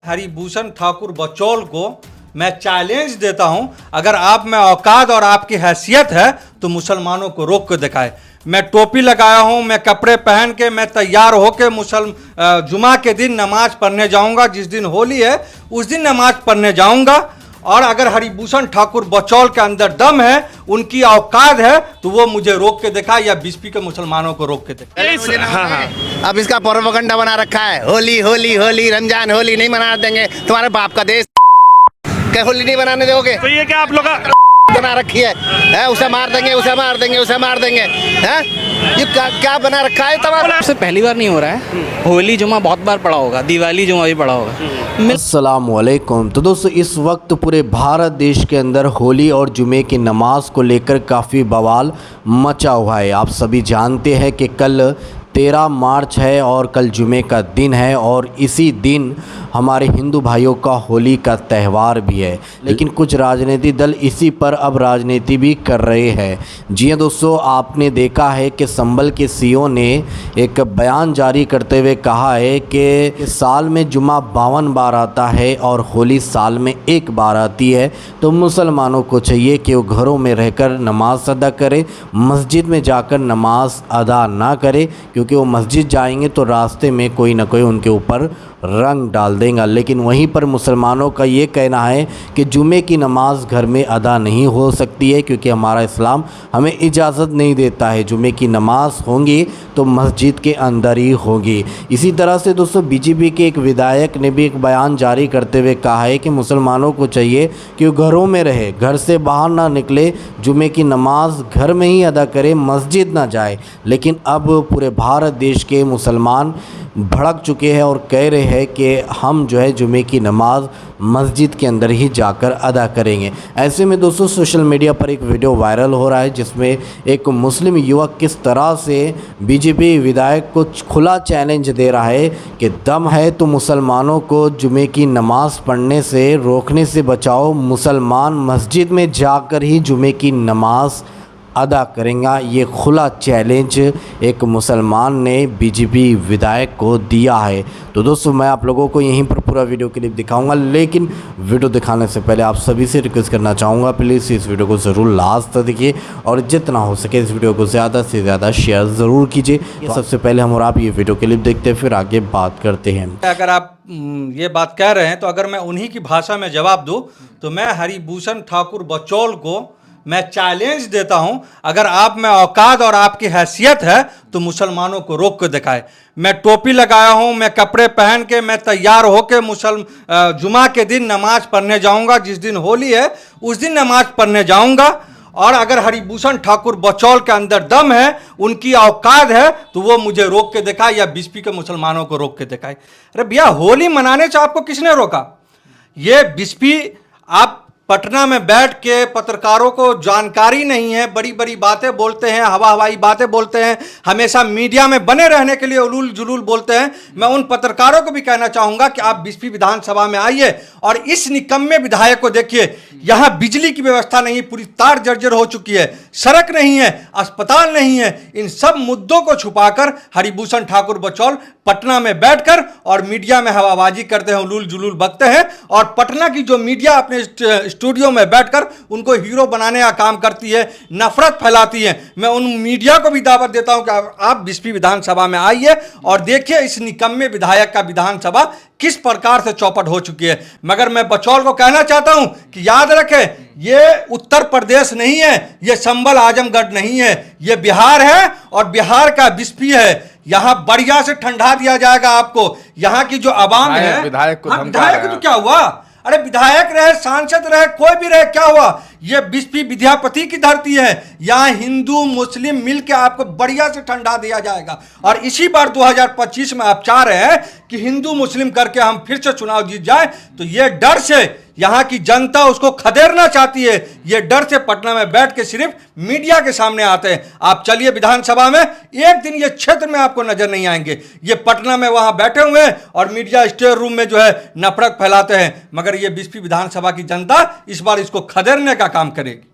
हरिभूषण ठाकुर बचौल को मैं चैलेंज देता हूं, अगर आप में औकात और आपकी हैसियत है तो मुसलमानों को रोक के दिखाए। मैं टोपी लगाया हूं, मैं कपड़े पहन के मैं तैयार होके जुमा के दिन नमाज पढ़ने जाऊंगा। जिस दिन होली है उस दिन नमाज पढ़ने जाऊंगा। और अगर हरिभूषण ठाकुर बचौल के अंदर दम है, उनकी औकात है, तो वो मुझे रोक के दिखाए या बीसपी के मुसलमानों को रोक के दिखाए। अब इसका प्रोपेगेंडा बना रखा है, होली होली होली, रमजान होली नहीं मना देंगे, तुम्हारे बाप का देश क्या होली नहीं बनाने दोगे? तो ये क्या आप लोग बना रखी है? उसे मार देंगे, उसे मार देंगे, उसे मार देंगे, हैं? ये क्या बना रखा है? तब से पहली बार नहीं हो रहा है। होली जुमा बहुत बार पड़ा होगा, दिवाली जुमा भी पड़ा होगा। अस्सलामुअलैकुम। तो दोस्तों, इस वक्त पूरे भारत देश के अंदर होली और जुमे की नमाज को लेकर काफ़ी बवाल मचा हुआ है। आप सभी जानते हैं कि कल 13 मार्च है और कल जुमे का दिन है और इसी दिन हमारे हिंदू भाइयों का होली का त्यौहार भी है। लेकिन कुछ राजनीतिक दल इसी पर अब राजनीति भी कर रहे हैं। जी हाँ दोस्तों, आपने देखा है कि संभल के सीओ ने एक बयान जारी करते हुए कहा है कि साल में जुमा 52 बार आता है और होली साल में एक बार आती है, तो मुसलमानों को चाहिए कि वो घरों में रहकर नमाज अदा करें, मस्जिद में जाकर नमाज अदा ना करें, क्योंकि वो मस्जिद जाएंगे तो रास्ते में कोई ना कोई उनके ऊपर रंग डाल देगा। लेकिन वहीं पर मुसलमानों का ये कहना है कि जुमे की नमाज घर में अदा नहीं हो सकती है, क्योंकि हमारा इस्लाम हमें इजाज़त नहीं देता है। जुमे की नमाज होंगी तो मस्जिद के अंदर ही होगी। इसी तरह से दोस्तों, बीजेपी के एक विधायक ने भी एक बयान जारी करते हुए कहा है कि मुसलमानों को चाहिए कि वो घरों में रहे, घर से बाहर ना निकले, जुमे की नमाज घर में ही अदा करे, मस्जिद ना जाए। लेकिन अब पूरे भारत देश के मुसलमान भड़क चुके हैं और कह रहे हैं कि हम जो है जुमे की नमाज मस्जिद के अंदर ही जाकर अदा करेंगे। ऐसे में दोस्तों, सोशल मीडिया पर एक वीडियो वायरल हो रहा है जिसमें एक मुस्लिम युवक किस तरह से बीजेपी विधायक को खुला चैलेंज दे रहा है कि दम है तो मुसलमानों को जुमे की नमाज पढ़ने से रोकने से बचाओ, मुसलमान मस्जिद में जाकर ही जुमे की नमाज अदा करेंगे। ये खुला चैलेंज एक मुसलमान ने बीजेपी विधायक को दिया है। तो दोस्तों, मैं आप लोगों को यहीं पर पूरा वीडियो क्लिप दिखाऊंगा, लेकिन वीडियो दिखाने से पहले आप सभी से रिक्वेस्ट करना चाहूँगा, प्लीज़ इस वीडियो को ज़रूर लास्ट तक देखिए और जितना हो सके इस वीडियो को ज़्यादा से ज़्यादा शेयर ज़रूर कीजिए। सबसे पहले हम और आप ये वीडियो क्लिप देखते हैं, फिर आगे बात करते हैं। अगर आप ये बात कह रहे हैं तो अगर मैं उन्हीं की भाषा में जवाब दूँ तो मैं हरिभूषण ठाकुर बचौल को मैं चैलेंज देता हूं, अगर आप में औकात और आपकी हैसियत है तो मुसलमानों को रोक के दिखाए। मैं टोपी लगाया हूं, मैं कपड़े पहन के मैं तैयार होके जुमा के दिन नमाज पढ़ने जाऊंगा। जिस दिन होली है उस दिन नमाज पढ़ने जाऊंगा। और अगर हरिभूषण ठाकुर बचौल के अंदर दम है, उनकी औकात है, तो वो मुझे रोक के दिखाए या बीसपी के मुसलमानों को रोक के दिखाए। अरे भैया, होली मनाने से आपको किसने रोका? ये बीसपी आप पटना में बैठ के पत्रकारों को जानकारी नहीं है, बड़ी बड़ी बातें बोलते हैं, हवा हवाई बातें बोलते हैं, हमेशा मीडिया में बने रहने के लिए उलूल जुलूल बोलते हैं। मैं उन पत्रकारों को भी कहना चाहूंगा कि आप बीसपी विधानसभा में आइए और इस निकम्मे विधायक को देखिए। यहां बिजली की व्यवस्था नहीं, पूरी तार जर्जर हो चुकी है, सड़क नहीं है, अस्पताल नहीं है। इन सब मुद्दों को छुपाकर हरिभूषण ठाकुर बचौल पटना में बैठकर और मीडिया में हवाबाजी करते हैं, उलूल जुलूल बकते हैं। और पटना की जो मीडिया अपने स्टूडियो में बैठकर उनको हीरो बनाने का काम करती है, नफरत फैलाती है। मैं उन मीडिया को भी दावत देता हूं कि आप बीसपी विधानसभा में आइए और देखिए इस निकम्मे विधायक का विधानसभा किस प्रकार से चौपट हो चुकी है। मगर मैं बचौल को कहना चाहता हूं कि याद रखें, ये उत्तर प्रदेश नहीं है, ये संभल आजमगढ़ नहीं है, ये बिहार है और बिहार का बीसपी है। यहां बढ़िया से ठंडा दिया जाएगा आपको। यहां की जो आवाम है, विधायक तो क्या हुआ? अरे विधायक रहे, सांसद रहे, कोई भी रहे, क्या हुआ? ये बीसपी विद्यापति की धरती है। यहाँ हिंदू मुस्लिम मिलकर आपको बढ़िया से ठंडा दिया जाएगा। और इसी बार 2025 में आप चाह रहे हैं कि हिंदू मुस्लिम करके हम फिर से चुनाव जीत जाए, तो ये डर से यहाँ की जनता उसको खदेड़ना चाहती है। ये डर से पटना में बैठ के सिर्फ मीडिया के सामने आते हैं। आप चलिए विधानसभा में, एक दिन ये क्षेत्र में आपको नजर नहीं आएंगे। ये पटना में वहां बैठे हुए हैं और मीडिया स्टेयर रूम में जो है नफरत फैलाते हैं। मगर ये बीसपी विधानसभा की जनता इस बार इसको खदेड़ने का काम करेगी।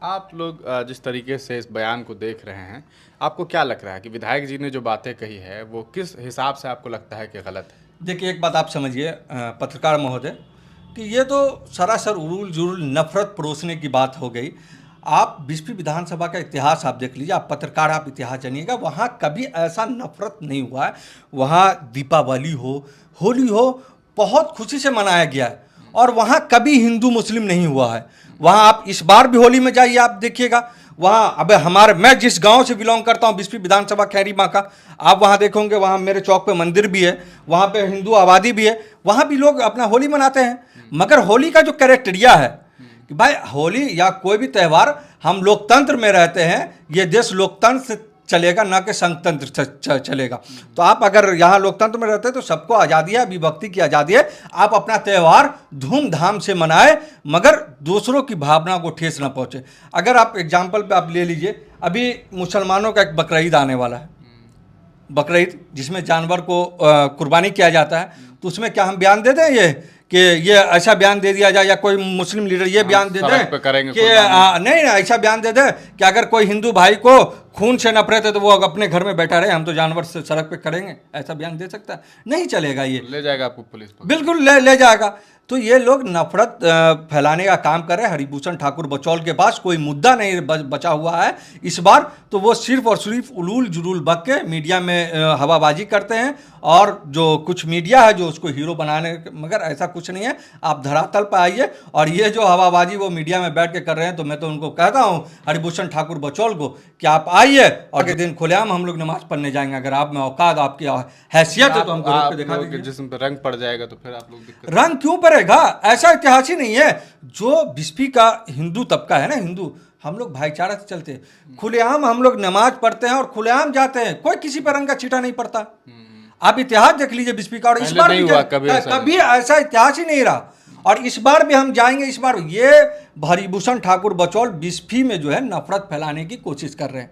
आप लोग जिस तरीके से इस बयान को देख रहे हैं, आपको क्या लग रहा है कि विधायक जी ने जो बातें कही है वो किस हिसाब से आपको लगता है कि गलत है? देखिए एक बात आप समझिए पत्रकार महोदय कि ये तो सरासर उरूल जुरूल नफरत परोसने की बात हो गई। आप बिस्फी विधानसभा का इतिहास आप देख लीजिए, आप पत्रकार, आप इतिहास जानिएगा, वहाँ कभी ऐसा नफरत नहीं हुआ है। वहाँ दीपावली हो, होली हो, बहुत खुशी से मनाया गया है और वहाँ कभी हिंदू मुस्लिम नहीं हुआ है। वहाँ आप इस बार भी होली में जाइए, आप देखिएगा वहाँ, अब मैं जिस गांव से बिलोंग करता हूँ बिस्फी विधानसभा खैरी माँ का, आप वहाँ देखोगे, वहाँ मेरे चौक पे मंदिर भी है, वहाँ पे हिंदू आबादी भी है, वहाँ भी लोग अपना होली मनाते हैं। मगर होली का जो कैरेक्टरिया है कि भाई होली या कोई भी त्यौहार, हम लोकतंत्र में रहते हैं, ये देश लोकतंत्र से चलेगा ना कि संघतंत्र से चलेगा। तो आप अगर यहाँ लोकतंत्र में रहते हैं तो सबको आज़ादी है, अभिव्यक्ति की आज़ादी है, आप अपना त्यौहार धूमधाम से मनाएं मगर दूसरों की भावना को ठेस ना पहुँचे। अगर आप एग्जाम्पल पे आप ले लीजिए, अभी मुसलमानों का एक बकरीद आने वाला है, बकरीद जिसमें जानवर को कुर्बानी किया जाता है, तो उसमें क्या हम बयान दे दें ये ऐसा बयान दे दिया जाए, या कोई मुस्लिम लीडर ये बयान दे दे कि नहीं ऐसा बयान दे दे कि अगर कोई हिंदू भाई को खून से नफरत है तो वो अपने घर में बैठा रहे, हम तो जानवर से सड़क पे करेंगे, ऐसा बयान दे सकता है? नहीं चलेगा, ये ले जाएगा आपको पुलिस, बिल्कुल ले जाएगा। तो ये लोग नफरत फैलाने का काम कर रहे हैं। हरिभूषण ठाकुर बचौल के पास कोई मुद्दा नहीं बचा हुआ है इस बार, तो वो सिर्फ और सिर्फ उलूल जुलूल बक के मीडिया में हवाबाजी करते हैं, और जो कुछ मीडिया है जो उसको हीरो बनाने, मगर ऐसा कुछ नहीं है। आप धरातल पर आइए, और ये जो हवाबाजी वो मीडिया में बैठ के कर रहे हैं, तो मैं तो उनको कहता हूँ हरिभूषण ठाकुर बचौल को कि आप आइए और के दिन खुलेआम हम लोग नमाज पढ़ने जाएंगे। अगर आप में औकात, आपकी हैसियत है तो हमको रोक के दिखा दीजिए। जिस्म पे रंग पड़ जाएगा तो फिर आप लोग दिक्कत। रंग क्यों पड़ेगा? ऐसा इतिहास ही नहीं है। जो बिस्फी का हिंदू तबका है ना, हिंदू, हम लोग भाईचारा से चलते हैं, खुलेआम हम लोग नमाज पढ़ते हैं और खुलेआम जाते हैं, कोई किसी पर रंग का छींटा नहीं पड़ता। आप इतिहास देख लीजिए बिस्फी का, और इस बार कभी ऐसा इतिहास ही नहीं रहा, और इस बार भी हम जाएंगे। इस बार ये हरिभूषण ठाकुर बचौल बिस्फी में जो है नफरत फैलाने की कोशिश कर रहे हैं,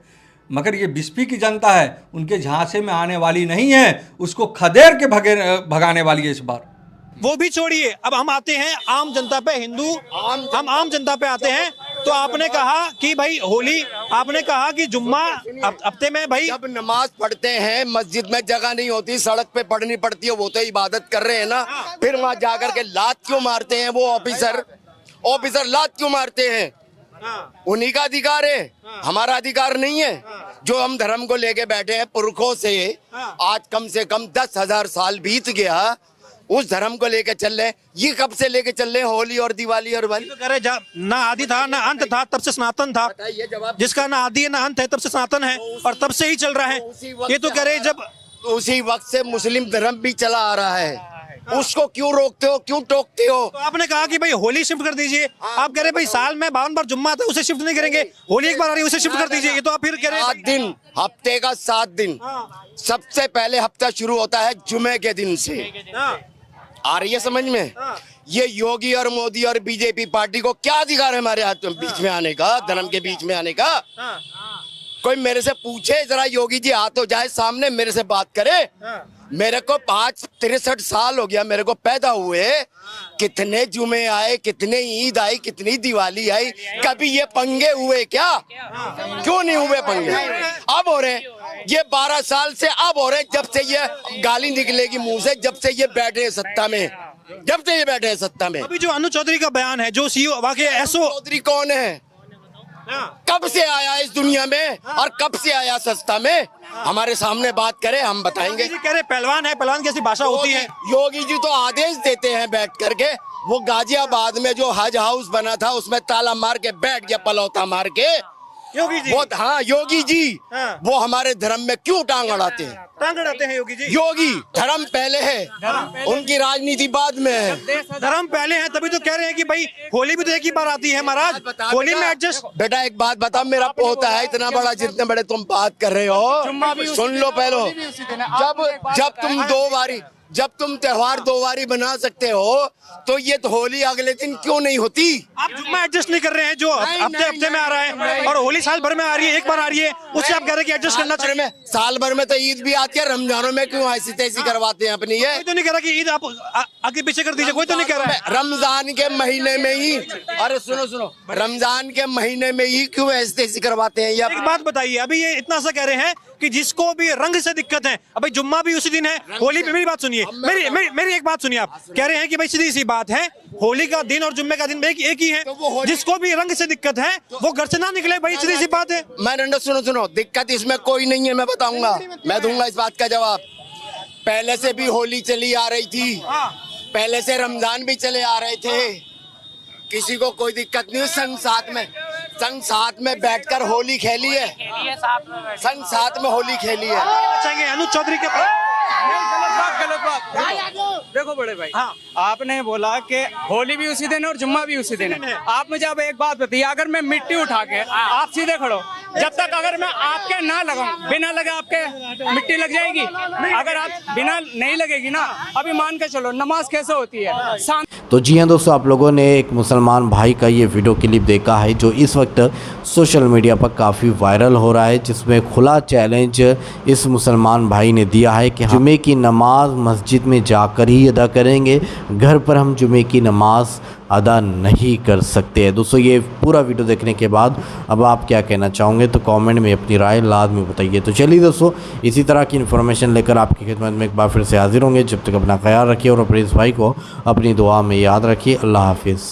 मगर ये बिस्फी की जनता है, उनके झांसे में आने वाली नहीं है, उसको खदेड़ के भगाने वाली है इस बार। वो भी छोड़िए, अब हम आते हैं आम जनता पे, हम आम जनता पे आते हैं। तो आपने कहा कि भाई होली, आपने कहा कि जुम्मा हफ्ते में, भाई जब नमाज पढ़ते हैं मस्जिद में जगह नहीं होती, सड़क पे पढ़नी पड़ती है, वो तो इबादत कर रहे हैं ना, फिर वहां जाकर के लात क्यों मारते हैं वो ऑफिसर लात क्यों मारते हैं? उन्हीं का अधिकार है, हमारा अधिकार नहीं है। जो हम धर्म को लेके बैठे हैं पुरखों से, आज कम से कम 10,000 साल बीत गया, उस धर्म को लेके चल रहे। ये कब से लेके चल रहे हैं? होली और दिवाली और वाली, तो कह रहे ना आदि था ना अंत था, तब से सनातन था। जिसका ना आदि है ना अंत है, तब से सनातन है, और तब से ही चल रहा है। ये तो कह रहे जब उसी वक्त से मुस्लिम धर्म भी चला आ रहा है, उसको क्यों रोकते हो, क्यों टोकते हो? तो आपने कहा कि भाई होली शिफ्ट कर दीजिए, आप कह रहे भाई साल में 52 बार जुम्मा आता है, उसे शिफ्ट नहीं करेंगे, होली एक बार आ रही है उसे शिफ्ट कर दीजिए। ये तो आप फिर कह रहे हैं 7 दिन, हफ्ते का 7 दिन, सबसे पहले हफ्ता शुरू होता है जुमे के दिन से। आ रही है समझ में? ये योगी और मोदी और बीजेपी पार्टी को क्या अधिकार है हमारे हाथ में बीच में आने का, धर्म के बीच में आने का? कोई मेरे से पूछे जरा, योगी जी आ तो जाए सामने, मेरे से बात करे। मेरे को 63 साल हो गया मेरे को पैदा हुए, कितने जुमे आए, कितने ईद आई, कितनी दिवाली आई, कभी ये पंगे हुए क्या? क्यों नहीं हुए पंगे? अब हो रहे, ये 12 साल से अब हो रहे, जब से ये गाली निकलेगी मुंह से, जब से ये बैठे हैं सत्ता में, जब से ये बैठे हैं सत्ता में। अभी जो अनु चौधरी का बयान है, जो सीईओ वाकई एसओ चौधरी कौन है? कब से आया इस दुनिया में और कब से आया सस्ता में? हमारे सामने बात करे, हम बताएंगे। कह रहे पहलवान है, पहलवान की ऐसी भाषा होती है। योगी जी तो आदेश देते हैं बैठ करके। वो गाजियाबाद में जो हज हाउस बना था उसमें ताला मार के बैठ गया, पलौता मार के। योगी जी, वो हाँ योगी जी, हाँ। वो हमारे धर्म में क्यों टांग अड़ाते हैं? टांग अड़ाते हैं योगी जी। योगी धर्म पहले है, उनकी राजनीति बाद में है। धर्म पहले है, तभी तो कह रहे हैं कि भाई होली भी तो एक ही बार आती है महाराज, होली में एडजस्ट। बेटा एक बात बता, मेरा पोता है इतना बड़ा, जितने बड़े तुम बात कर रहे हो, सुन लो पहले। जब तुम त्योहार 2 बारी बना सकते हो, तो ये तो होली अगले दिन क्यों नहीं होती? आप जुम्मा एडजस्ट नहीं कर रहे हैं, जो हफ्ते में आ रहा है, और होली साल भर में आ रही है, एक बार आ रही है, उससे आप कह रहे हैं कि एडजस्ट करना चाहिए। साल भर में तो ईद भी आती है, रमजानों में क्यों ऐसी तैसी करवाते हैं अपनी? ये कोई तो नहीं कह रहा कि ईद आप आगे पीछे कर दीजिए, कोई तो नहीं कह रहा है। रमजान के महीने में ही, अरे सुनो, रमजान के महीने में ही क्यों ऐसी तैसी करवाते हैं? एक बात बताइए, अभी ये इतना सा कह रहे हैं कि जिसको भी रंग से दिक्कत है, अब भाई जुम्मा भी उसी दिन है, होली पे, मेरी बात सुनिए, मेरी एक बात सुनिए, आप कह रहे हैं कि भाई सीधी सी बात है, होली का दिन और जुम्मे का दिन एक ही है, जिसको भी रंग से दिक्कत है वो घर से ना निकले भाई, सीधी सी बात है। मैं सुनो, दिक्कत इसमें कोई नहीं है, मैं बताऊंगा, मैं दूंगा इस बात का जवाब। पहले से भी होली चली आ रही थी, पहले से रमजान भी चले आ रहे थे, किसी को कोई दिक्कत नहीं। संग साथ में बैठकर होली खेली है, संग साथ में होली खेली है। चाहिए अनुज चौधरी के गलत बात। देखो बड़े भाई, हाँ। आपने बोला कि होली भी उसी दिन है और जुम्मा भी उसी दिन है। आप मुझे अब एक बात बताइए, अगर मैं मिट्टी उठा के आप सीधे खड़ो, जब तक अगर मैं आपके ना लगाऊं, बिना लगे आपके मिट्टी लग जाएगी। अगर आप बिना नहीं लगेगी ना, अभी मान के चलो नमाज कैसे होती है। तो जी हाँ दोस्तों, आप लोगों ने एक मुसलमान भाई का ये वीडियो क्लिप देखा है जो इस वक्त सोशल मीडिया पर काफ़ी वायरल हो रहा है, जिसमें खुला चैलेंज इस मुसलमान भाई ने दिया है कि जुमे की नमाज मस्जिद में जाकर ही अदा करेंगे, घर पर हम जुमे की नमाज अदा नहीं कर सकते। दोस्तों ये पूरा वीडियो देखने के बाद अब आप क्या कहना चाहोगे तो कमेंट में अपनी राय लाजमी बताइए। तो चलिए दोस्तों, इसी तरह की इन्फॉर्मेशन लेकर आपकी खिदमत में एक बार फिर से हाजिर होंगे। जब तक अपना ख्याल रखिए और अपने इस भाई को अपनी दुआ में याद रखिए। अल्लाह हाफिज़।